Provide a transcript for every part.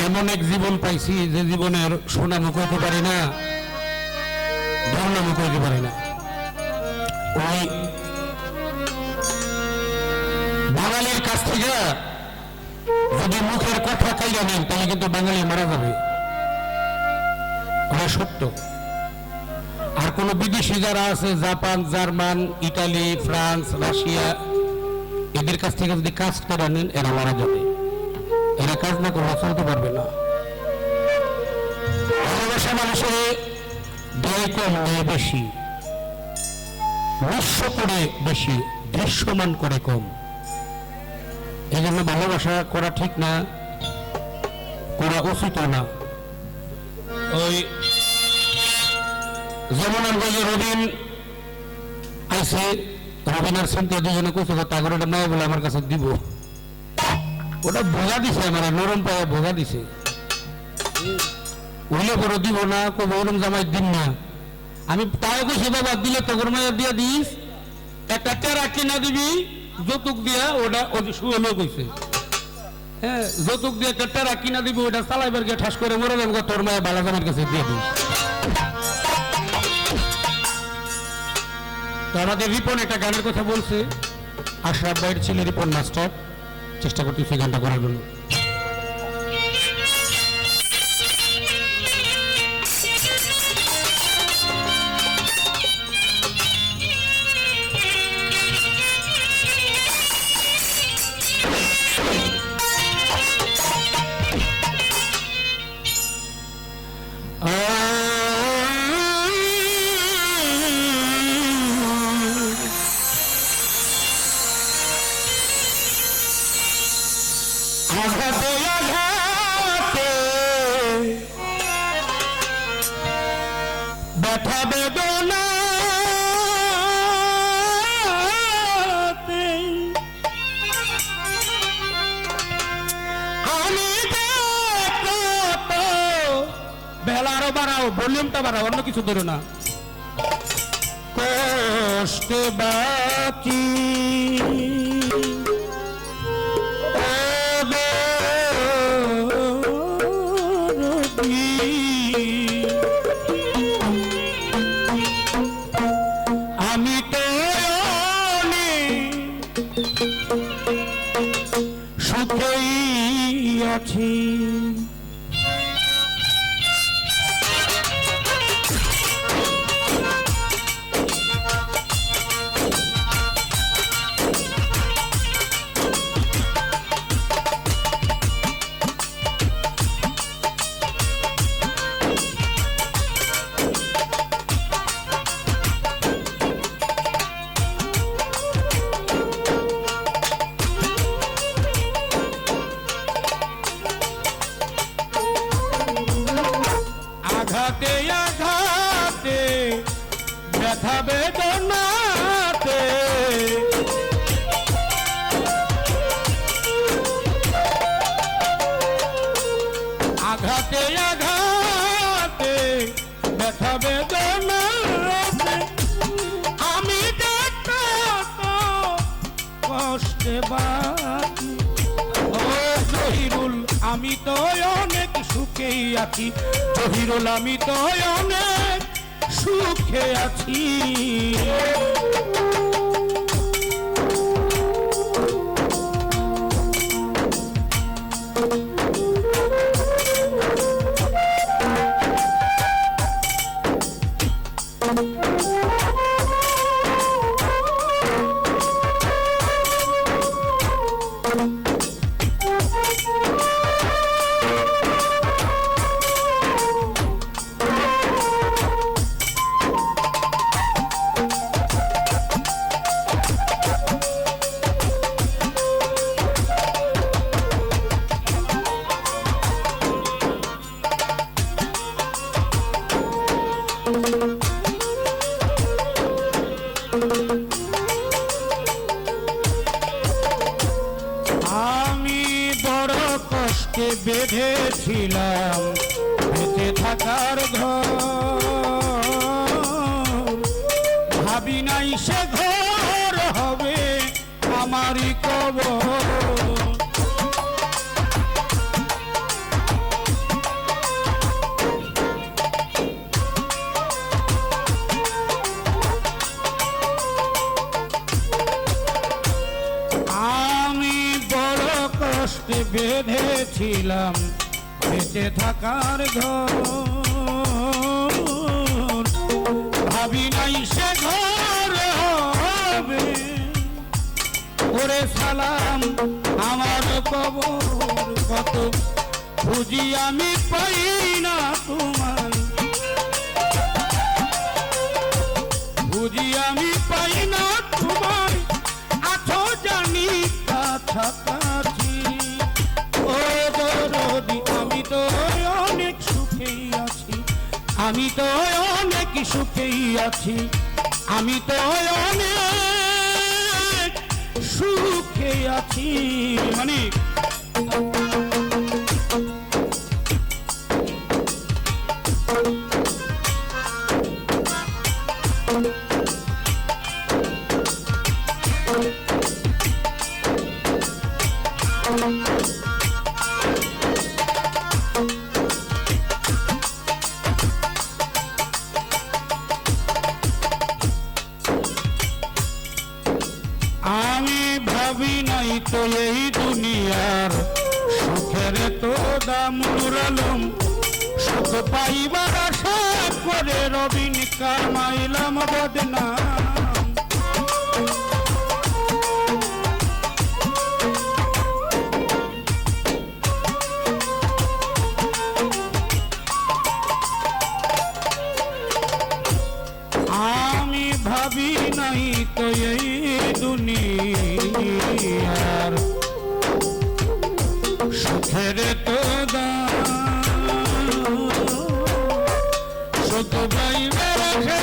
এমন এক জীবন পাইছি যে জীবনের সুনামও কইতে পারি না, ধর্মও কইতে পারি না। ওই বাঙালির কাছ থেকে যদি মুখের কথা কাইরা নেন তাহলে কিন্তু বাঙালি মারা যাবে, ওটা সত্য। আর কোন বিদেশি যারা আছে, Japan, German, Italy, France, Russia, এদের কাছ থেকে যদি কাজ করে নেন এরা মারা যাবে, এরা কাজ না করলে চলতে পারবে না। ভালোবাসা মানুষের দেয় কম নেয় বেশি, নিঃস্ব করে বেশি, দৃশ্যমান করে কম। এই জন্য ভালোবাসা করা ঠিক না, করা উচিত না। ওই যেমন আমরা যে রবিন আইসে, রবিন আর সন্ধ্যা দুজনে কইছে তাগরটা নয় বলে আমার কাছে দিব, ওটা ভোগা দিছে, আমার নরম পায়ে ভোগা দিছে। ওইলে বড় দিব না, কবে ওরম জামাই দিন না। আমি তাও কইছি বাবা দিলে তগর মায়া দিয়ে দিস, একটা টেরা কিনা দিবি যৌতুক দিয়া, ওটা শুয়েও কইছে। হ্যাঁ, যৌতুক দিয়ে একটা টেরা কিনা দিবি, ওটা চালাইবার গিয়ে ঠাস করে মরে যাবো, তোর মায়া বালা জামার কাছে দিয়ে দিস। তো আমাদের রিপন একটা গানের কথা বলছে, আশরাফ ভাইয়ের ছেলে রিপন মাস্টার, চেষ্টা করতেছি গানটা করার জন্য। আঘাতে আঘাতে ব্যথা বেদনাতে আমি কত বেলারও বাড়াও, ভলিউমটা বাড়াও, অন্য কিছু ধরো না। কষ্টে বাকি আমি তো সুখেই আছি। আঘাতে আঘাতে ব্যথা বেদনাতে আঘাতে আঘাতে ব্যথা বেদনাতে আমি তো কষ্টে বাকি। ও জহিরুল আমি তো অনেক সুখেই আছি, জহিরুল আমি তো অনেক সুখে আছি। আমি বড় কষ্টে বেঁধেছিলাম বেঁচে থাকার ঘর, ভাবি নাই সে ঘর হবে আমারই কবর। ভেবেছিলাম বেঁচে থাকার ঘর, ভাবি নাই সে ঘর হবে। ওরে সালাম আমার কবর কত খুঁজি আমি পাই না তোমার, খুঁজি আমি পাই না তোমার, আছো জানি কাছাকাছি। ও দরদি আমি তো অনেক সুখেই আছি, আমি তো অনেক সুখেই আছি, আমি তো অনেক সুখে আছি। মানে আমি ভাবি নাই তো এই দুনিয়ার সুখের তো দাম, নূর আলম সুখ পাইবার আশা করে রবিন কামাইলাম বদনাম। আমি ভাবি নাই তো এই দুনিয়ার সুখের তো দাম, সুখ পাইবার আশা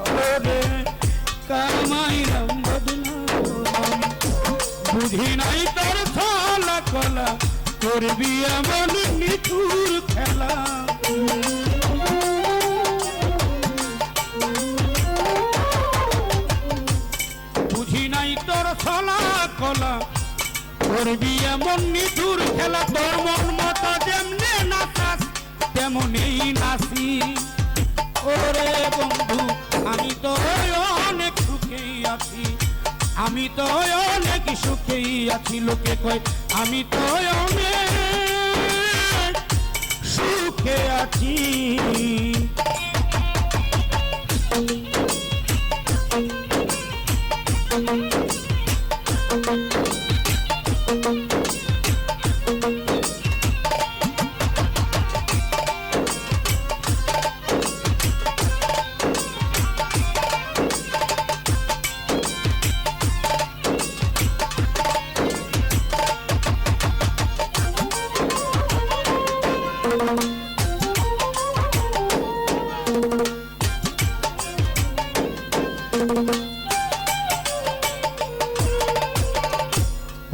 করে কামাইলাম বদনাম। বুঝি নাই তোর ছলা কলা, করবি এমন নিঠুর খেলা। বুঝি নাই তোর ছলা কলা, করবি এমন নিঠুর খেলা। তোর মন মতো যেমনে নাচাস তেমনই নাচি। ওরে বন্ধু আমি তো অনেক সুখেই আছি, আমি তো অনেক সুখেই আছি। লোকে কয় আমি তো অনেক সুখে আছি।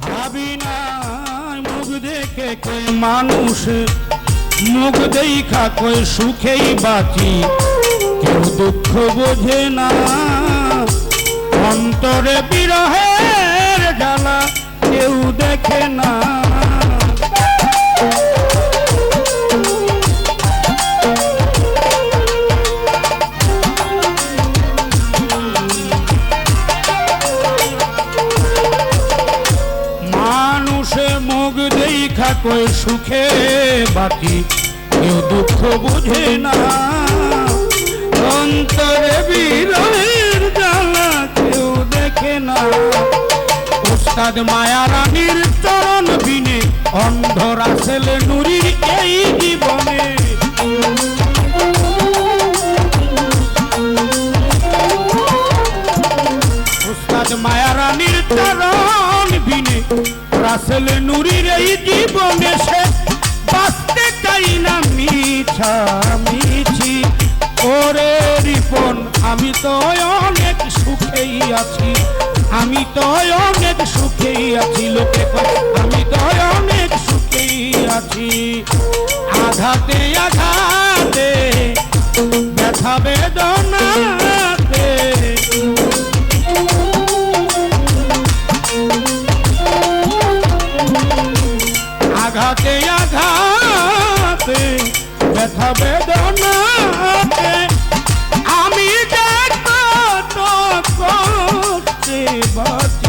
ভাবি নাই মুখ দেখে কই মানুষ, মুখ দেখা কই সুখেই বাঁচি। কেউ দুঃখ বোঝে না, অন্তরে বিরহের জ্বালা কেউ দেখে না। মুখ দেখা কই সুখে বাতি, কেউ দুঃখ বুঝে না, অন্তরে বিরহের জ্বালা কেউ দেখে না। উস্তাদ মায়া রানীর চরণ বিনে অন্ধ রাসেল নুরির এই জীবনে। উস্তাদ মায়া রানীর চরণ বিনে রাসেল নুরির এই জীবনে সে বাঁচতে চাই না মিছা মিছি। ওরে রিপন আমি তো অনেক সুখেই আছি, আমি তো অনেক সুখেই আছি। লোকে কয় আমি তো অনেক সুখেই আছি। আঘাতে আঘাতে ব্যথা বেদনাতে আঘাতে আঘাতে ব্যথা বেদনাতে আমি যে কত করতে বাঁচি।